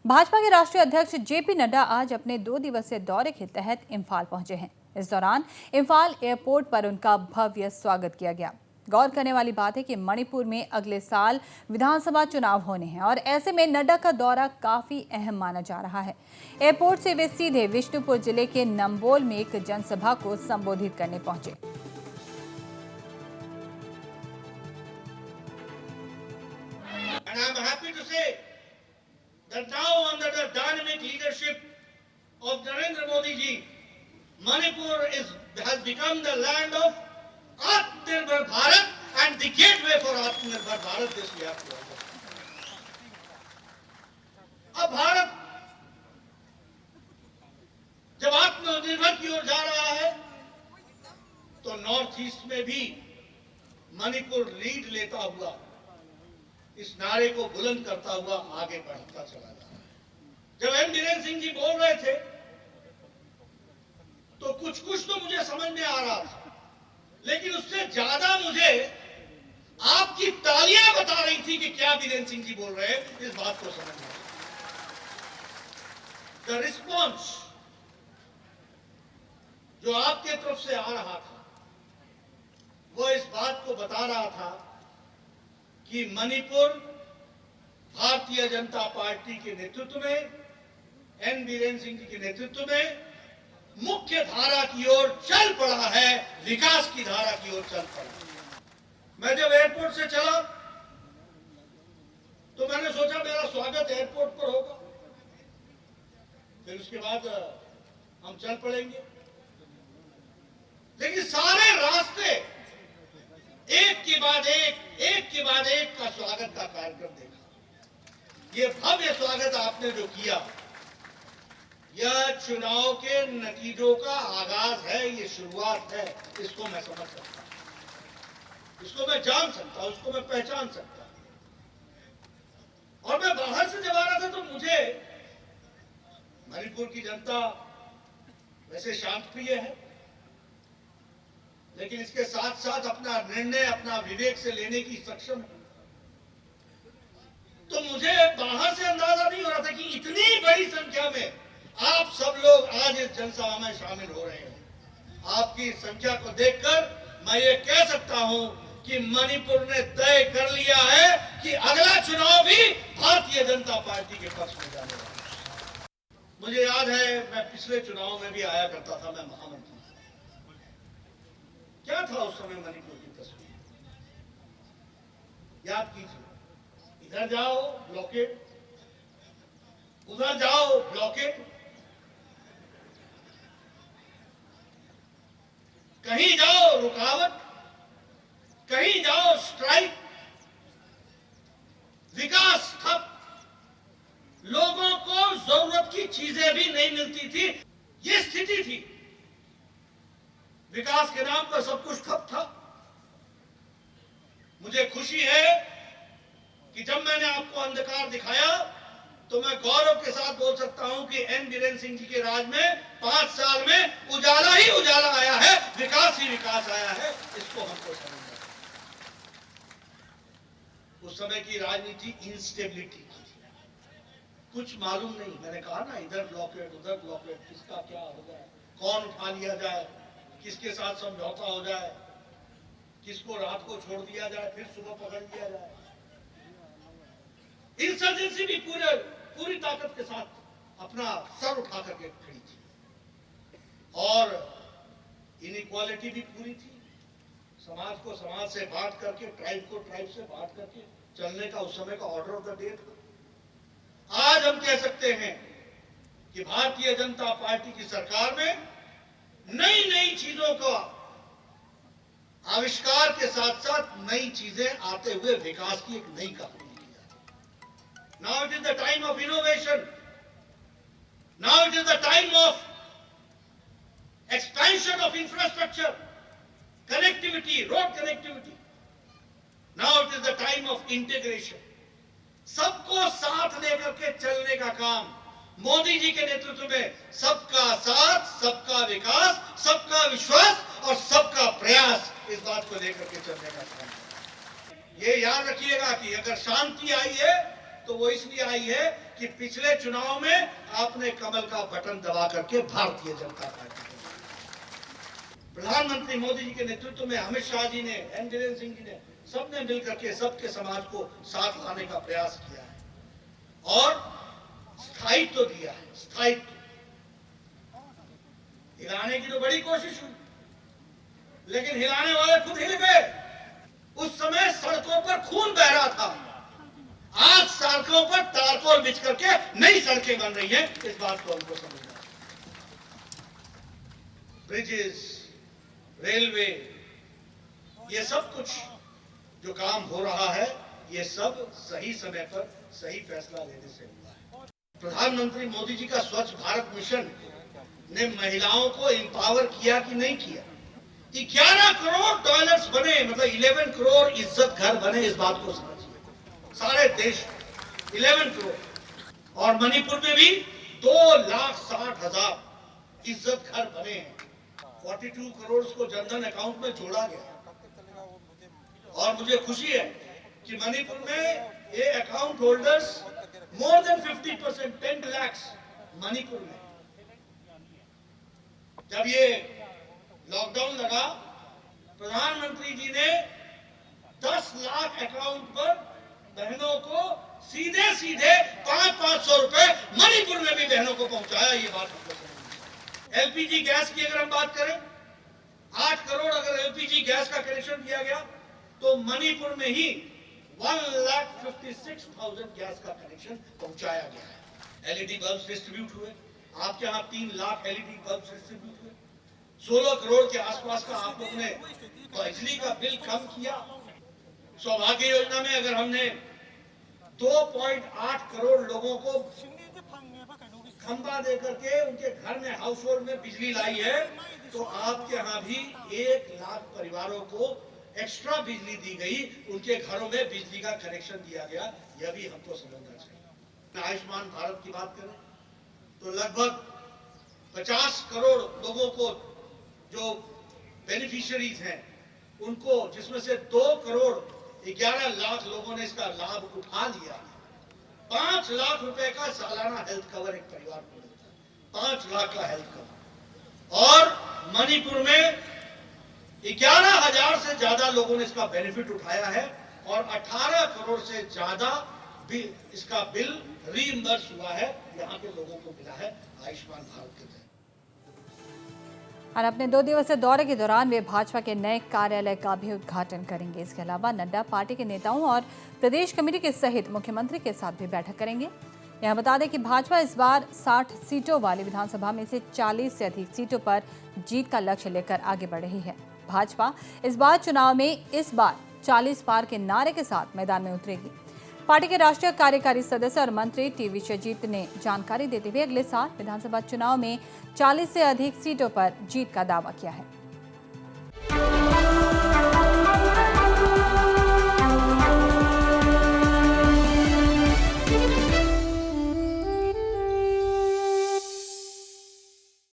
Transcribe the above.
भाजपा के राष्ट्रीय अध्यक्ष जेपी नड्डा आज अपने 2 दिवसीय दौरे के तहत इम्फाल पहुंचे हैं। इस दौरान इम्फाल एयरपोर्ट पर उनका भव्य स्वागत किया गया। गौर करने वाली बात है कि मणिपुर में अगले साल विधानसभा चुनाव होने हैं और ऐसे में नड्डा का दौरा काफी अहम माना जा रहा है। एयरपोर्ट से वे सीधे विष्णुपुर जिले के नंबोल में एक जनसभा को संबोधित करने पहुंचे। That now under the dynamic leadership of Narendra Modi ji, Manipur has become the land of Atmanirbhar Bharat and the gateway for Atmanirbhar Bharat. This we have to understand. अब भारत जब आत्मनिर्भर की ओर जा रहा है, तो नॉर्थ ईस्ट में भी मणिपुर लीड लेता हुआ इस नारे को बुलंद करता हुआ आगे बढ़ता चला जा रहा है। जब एन बीरेन सिंह जी बोल रहे थे तो कुछ तो मुझे समझ में आ रहा था, लेकिन उससे ज्यादा मुझे आपकी तालियां बता रही थी कि क्या बीरेन सिंह जी बोल रहे हैं, इस बात को समझ में आया। द रिस्पॉन्स जो आपके तरफ से आ रहा था वो इस बात को बता रहा था कि मणिपुर भारतीय जनता पार्टी के नेतृत्व में, एन बीरेन सिंह जी के नेतृत्व में मुख्य धारा की ओर चल पड़ा है, विकास की धारा की ओर चल पड़ा। मैं जब एयरपोर्ट से चला तो मैंने सोचा मेरा स्वागत एयरपोर्ट पर होगा, फिर उसके बाद हम चल पड़ेंगे, लेकिन सारे रास्ते एक के बाद एक का स्वागत का कार्यक्रम देखा। ये भव्य स्वागत आपने जो किया, यह चुनाव के नतीजों का आगाज है, ये शुरुआत है। इसको मैं समझ सकता हूं, इसको मैं जान सकता हूं, इसको मैं पहचान सकता हूं। और मैं बाहर से जब आ रहा था तो मुझे मणिपुर की जनता वैसे शांत प्रिय है, लेकिन इसके साथ साथ अपना निर्णय अपना विवेक से लेने की सक्षम है। तो मुझे बाहर से अंदाजा नहीं हो रहा था कि इतनी बड़ी संख्या में आप सब लोग आज इस जनसभा में शामिल हो रहे हैं। आपकी संख्या को देखकर मैं ये कह सकता हूं कि मणिपुर ने तय कर लिया है कि अगला चुनाव भी भारतीय जनता पार्टी के पक्ष में जाने वाला है। मुझे याद है मैं पिछले चुनाव में भी आया करता था, मैं महामंत्री। क्या था उस समय मणिपुर की तस्वीर, याद कीजिए। इधर जाओ ब्लॉकेड, उधर जाओ ब्लॉकेड, कहीं जाओ रुकावट, कहीं जाओ स्ट्राइक, विकास ठप, लोगों को जरूरत की चीजें भी नहीं मिलती थी, ये स्थिति थी। विकास के नाम पर सब कुछ ठप था। मुझे खुशी है कि जब मैंने आपको अंधकार दिखाया तो मैं गौरव के साथ बोल सकता हूं कि एन बीरेन सिंह जी के राज में 5 साल में उजाला ही उजाला आया है, विकास ही विकास आया है। इसको हमको समझना है। उस समय की राजनीति इंस्टेबिलिटी की, कुछ मालूम नहीं। मैंने कहा ना, इधर ब्लॉकेट उधर ब्लॉकेट, किसका क्या हो जाए, कौन उठा लिया जाए, किसके साथ समझौता हो जाए, किसको रात को छोड़ दिया जाए, फिर सुबह पकड़ लिया जाए। इंसर्जेंसी भी पूरी ताकत के साथ अपना सर उठा करके खड़ी थी, और इनइक्वालिटी भी पूरी थी। समाज को समाज से बांट करके, ट्राइब को ट्राइब से बांट करके चलने का उस समय का ऑर्डर ऑफ द डे था। आज हम कह सकते हैं कि भारतीय जनता पार्टी की सरकार में नई चीजों का आविष्कार के साथ साथ नई चीजें आते हुए विकास की एक नई कहानी की जाती है। Now it is the time of innovation, now it is the time of expansion of infrastructure, connectivity, road connectivity. Now it is the time of integration. सबको साथ लेकर के चलने का काम मोदी जी के नेतृत्व में, सबका साथ, सबका विकास, सबका विश्वास और सबका प्रयास, इस बात को लेकर के चलने का काम है। ये याद रखिएगा कि अगर शांति आई है तो वो इसलिए आई है कि पिछले चुनाव में आपने कमल का बटन दबा करके भारतीय जनता पार्टी को, प्रधानमंत्री मोदी जी के नेतृत्व में अमित शाह जी ने, एन बीरेन सिंह जी ने, सबने मिलकर के सबके समाज को साथ लाने का प्रयास किया है और स्थायित्व दिया है। स्थायित्व हिलाने की तो बड़ी कोशिश हुई, लेकिन हिलाने वाले खुद हिल गए। उस समय सड़कों पर खून बह रहा था, आज सड़कों पर तारकोल बिछ करके नई सड़कें बन रही हैं। इस बात को हमको समझना है। ब्रिजेस, रेलवे, ये सब कुछ जो काम हो रहा है, ये सब सही समय पर सही फैसला लेने से हुआ है। प्रधानमंत्री मोदी जी का स्वच्छ भारत मिशन ने महिलाओं को एम्पावर किया कि नहीं किया? 11 करोड़ टॉयलेट्स बने, मतलब 11 करोड़ इज्जत घर बने। इस बात को समझिए, सारे देश 11 करोड़। और मणिपुर में भी 2,60,000 इज्जत घर बने हैं। 42 करोड़ को जनधन अकाउंट में जोड़ा गया। और मुझे खुशी है कि मणिपुर में ये account holders more than 50%, 10 lakh Manipur में। जब ये लॉकडाउन लगा, प्रधानमंत्री जी ने 10 लाख अकाउंट पर बहनों को सीधे सीधे 500-500 रुपए मणिपुर में भी बहनों को पहुंचाया। ये बात हमको समझ। एलपीजी गैस की अगर हम बात करें, 8 करोड़ अगर एलपीजी गैस का कनेक्शन दिया गया तो मणिपुर में ही 1,56,000 गैस का कनेक्शन पहुंचाया गया है। एलईडी बल्ब डिस्ट्रीब्यूट हुए, आपके यहाँ 3 लाख एलईडी बल्ब डिस्ट्रीब्यूट हुए। 16 करोड़ के आसपास का आप लोगों ने बिजली का बिल कम किया। सौभाग्य योजना में अगर हमने 2.8 करोड़ लोगों को खंबा दे करके उनके घर में, हाउस होल्ड में बिजली लाई है, तो आपके यहाँ भी 1 लाख परिवारों को एक्स्ट्रा बिजली दी गई, उनके घरों में बिजली का कनेक्शन दिया गया। यह भी हमको समझना चाहिए। आयुष्मान भारत की बात करें तो लगभग 50 करोड़ लोगों को जो बेनिफिशियरीज हैं उनको, जिसमें से 2 करोड़ 11 लाख लोगों ने इसका लाभ उठा लिया। 5 लाख रुपए का सालाना हेल्थ कवर एक परिवार को मिलता है, 5 लाख का हेल्थ कवर। और मणिपुर में 11,000 से ज्यादा लोगों ने इसका बेनिफिट उठाया है और 18 करोड़ से ज्यादा भी इसका बिल रीइंबर्स हुआ है, यहाँ के लोगों को मिला है आयुष्मान भारत के तहत। और अपने 2 दिवसीय दौरे के दौरान वे भाजपा के नए कार्यालय का भी उद्घाटन करेंगे। इसके अलावा नड्डा पार्टी के नेताओं और प्रदेश कमेटी के सहित मुख्यमंत्री के साथ भी बैठक करेंगे। यहाँ बता दें कि भाजपा इस बार 60 सीटों वाली विधानसभा में से 40 से अधिक सीटों पर जीत का लक्ष्य लेकर आगे बढ़ रही है। भाजपा इस बार चुनाव में 40 पार के नारे के साथ मैदान में उतरेगी। पार्टी के राष्ट्रीय कार्यकारी सदस्य और मंत्री टी विश्वजीत ने जानकारी देते हुए अगले साल विधानसभा चुनाव में 40 से अधिक सीटों पर जीत का दावा किया है।